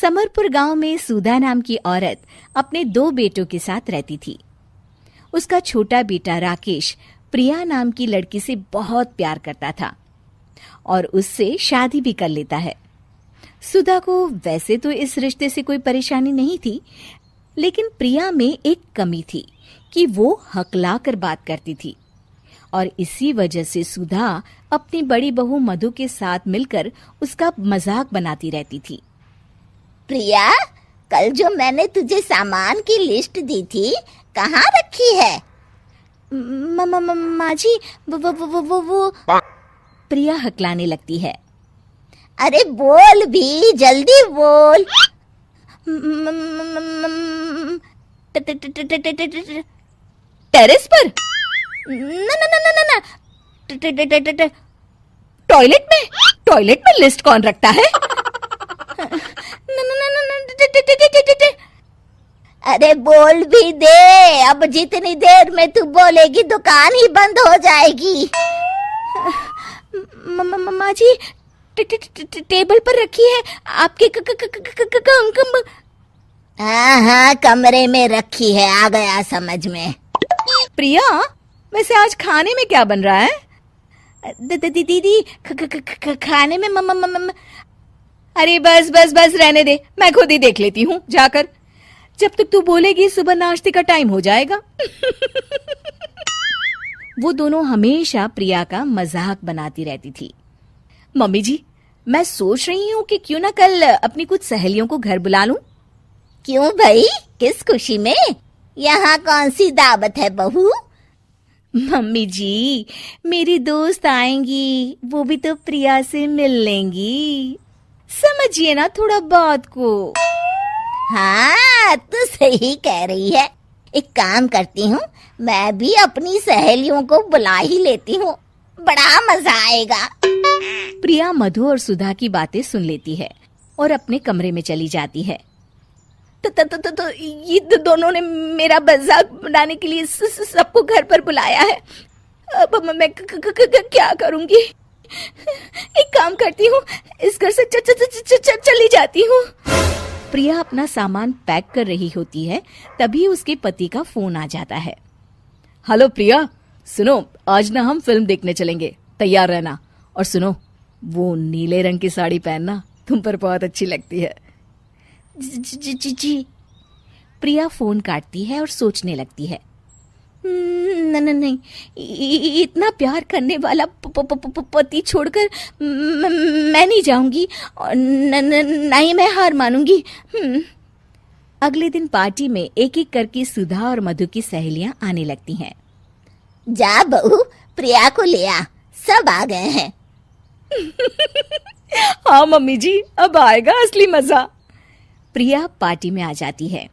समरपुर गांव में सुधा नाम की औरत अपने 2 बेटों के साथ रहती थी। उसका छोटा बेटा राकेश प्रिया नाम की लड़की से बहुत प्यार करता था और उससे शादी भी कर लेता है। सुधा को वैसे तो इस रिश्ते से कोई परेशानी नहीं थी, लेकिन प्रिया में एक कमी थी कि वो हकला कर बात करती थी और इसी वजह से सुधा अपनी बड़ी बहू मधु के साथ मिलकर उसका मजाक बनाती रहती थी। प्रिया, कल जो मैंने तुझे सामान की लिस्ट दी थी, कहाँ रखी है? माँ जी, वो प्रिया हकलाने लगती है। अरे बोल भी, जल्दी बोल। टेरेस पर? ना, टॉयलेट में लिस्ट कौन रखता है? अरे बोल भी दे, अब जितनी देर में तू बोलेगी दुकान ही बंद हो जाएगी। माँ जी, टेबल पर रखी है आपके हाँ, कमरे में रखी है, आ गया समझ में। प्रिया, वैसे आज खाने में क्या बन रहा है? दीदी, खाने में अरे बस रहने दे, मैं खुद ही देख लेती हूँ जाकर। जब तक तू बोलेगी सुबह नाश्ते का टाइम हो जाएगा। वो दोनों हमेशा प्रिया का मजाक बनाती रहती थी। मम्मी जी, मैं सोच रही हूँ कि क्यों ना कल अपनी कुछ सहेलियों को घर बुला लूं। क्यों भाई, किस खुशी में? यहाँ कौन सी दावत है बहू? मम्मी जी, मेरी दोस्त आएंगी, वो भी तो प्रिया से मिल लेंगी। समझिए ना थोड़ा बात को। हाँ, तू सही कह रही है। एक काम करती हूँ, मैं भी अपनी सहेलियों को बुला ही लेती हूँ, बड़ा मजा आएगा। प्रिया मधु और सुधा की बातें सुन लेती है और अपने कमरे में चली जाती है। तो ये दोनों ने मेरा मजाक बनाने के लिए सबको घर पर बुलाया है। अब मैं क्या करूंगी? एक काम करती हूँ, इस घर से चली जाती हूँ। प्रिया अपना सामान पैक कर रही होती है, तभी उसके पति का फोन आ जाता है। हेलो प्रिया, सुनो, आज ना हम फिल्म देखने चलेंगे, तैयार रहना। और सुनो, वो नीले रंग की साड़ी पहनना, तुम पर बहुत अच्छी लगती है। जी। प्रिया फोन काटती है और सोचने लगती है। नहीं, इतना प्यार करने वाला पति छोड़कर मैं नहीं जाऊंगी और न ही मैं हार मानूंगी। अगले दिन पार्टी में एक एक करके सुधा और मधु की सहेलियां आने लगती हैं। जा बहू, प्रिया को ले आ, सब आ गए हैं। हाँ मम्मी जी, अब आएगा असली मजा। प्रिया पार्टी में आ जाती है।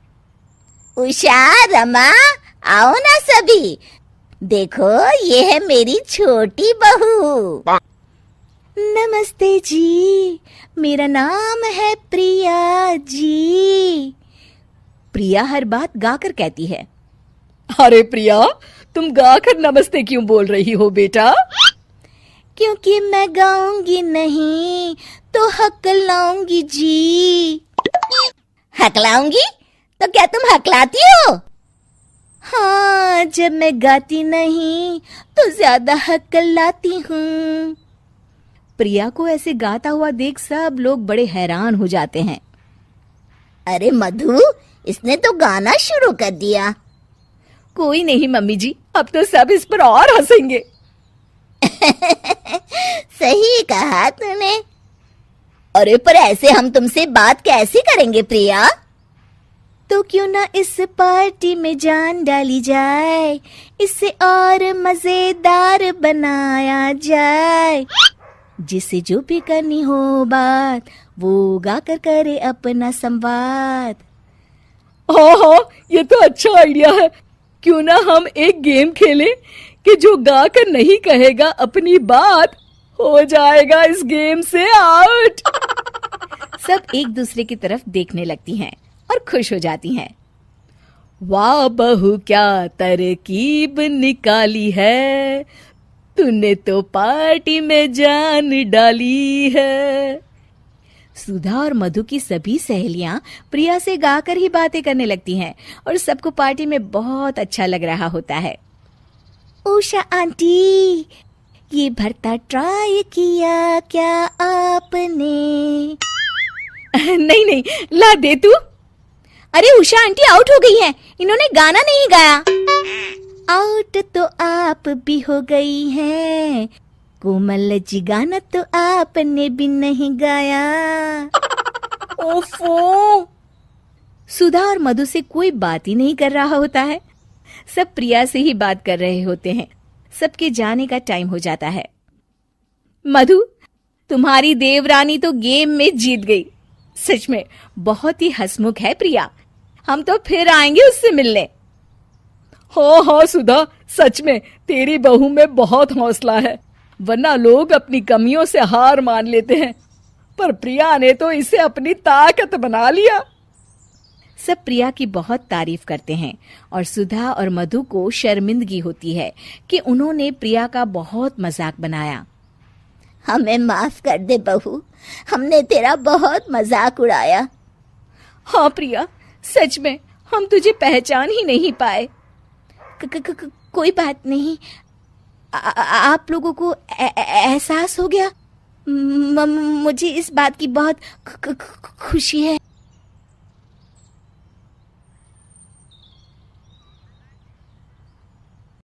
उषा, रमा, आओ ना सभी, देखो ये है मेरी छोटी बहू। नमस्ते जी, मेरा नाम है प्रिया जी। प्रिया हर बात गाकर कहती है। अरे प्रिया, तुम गाकर नमस्ते क्यों बोल रही हो बेटा? क्योंकि मैं गाऊंगी नहीं तो हकलाऊंगी जी। हकलाऊंगी? तो क्या तुम हकलाती हो? हाँ, जब मैं गाती नहीं तो ज्यादा हकलाती हूँ। प्रिया को ऐसे गाता हुआ देख सब लोग बड़े हैरान हो जाते हैं। अरे मधु, इसने तो गाना शुरू कर दिया। कोई नहीं मम्मी जी, अब तो सब इस पर और हंसेंगे। सही कहा तूने। अरे पर ऐसे हम तुमसे बात कैसे करेंगे प्रिया? तो क्यों ना इस पार्टी में जान डाली जाए, इससे और मजेदार बनाया जाए। जिसे जो भी करनी हो बात, वो गाकर करे अपना संवाद। हाँ, ये तो अच्छा आइडिया है। क्यों ना हम एक गेम खेलें कि जो गाकर नहीं कहेगा अपनी बात, हो जाएगा इस गेम से आउट। सब एक दूसरे की तरफ देखने लगती हैं और खुश हो जाती हैं। वाह बहू, क्या तरकीब निकाली है, तूने तो पार्टी में जान डाली है। सुधा और मधु की सभी सहेलियां प्रिया से गाकर ही बातें करने लगती हैं और सबको पार्टी में बहुत अच्छा लग रहा होता है। उषा आंटी, ये भरता ट्राई किया क्या आपने? नहीं नहीं, ला दे तू। अरे उषा आंटी आउट हो गई हैं, इन्होंने गाना नहीं गाया। आउट तो आप भी हो गई हैं, कोमल जी गाना तो आपने भी नहीं गाया। ओफो, सुधा और मधु से कोई बात ही नहीं कर रहा होता है, सब प्रिया से ही बात कर रहे होते हैं। सबके जाने का टाइम हो जाता है। मधु, तुम्हारी देवरानी तो गेम में जीत गई। सच में बहुत ही हंसमुख है प्रिया, हम तो फिर आएंगे उससे मिलने। हाँ हाँ सुधा, सच में तेरी बहू में बहुत हौसला है, वरना लोग अपनी कमियों से हार मान लेते हैं, पर प्रिया ने तो इसे अपनी ताकत बना लिया। सब प्रिया की बहुत तारीफ करते हैं और सुधा और मधु को शर्मिंदगी होती है कि उन्होंने प्रिया का बहुत मजाक बनाया। हमें माफ कर दे बहू, हमने तेरा बहुत मजाक उड़ाया। हाँ प्रिया, सच में हम तुझे पहचान ही नहीं पाए। कोई बात नहीं, आप लोगों को एहसास हो गया। मुझे इस बात की बहुत खुशी है।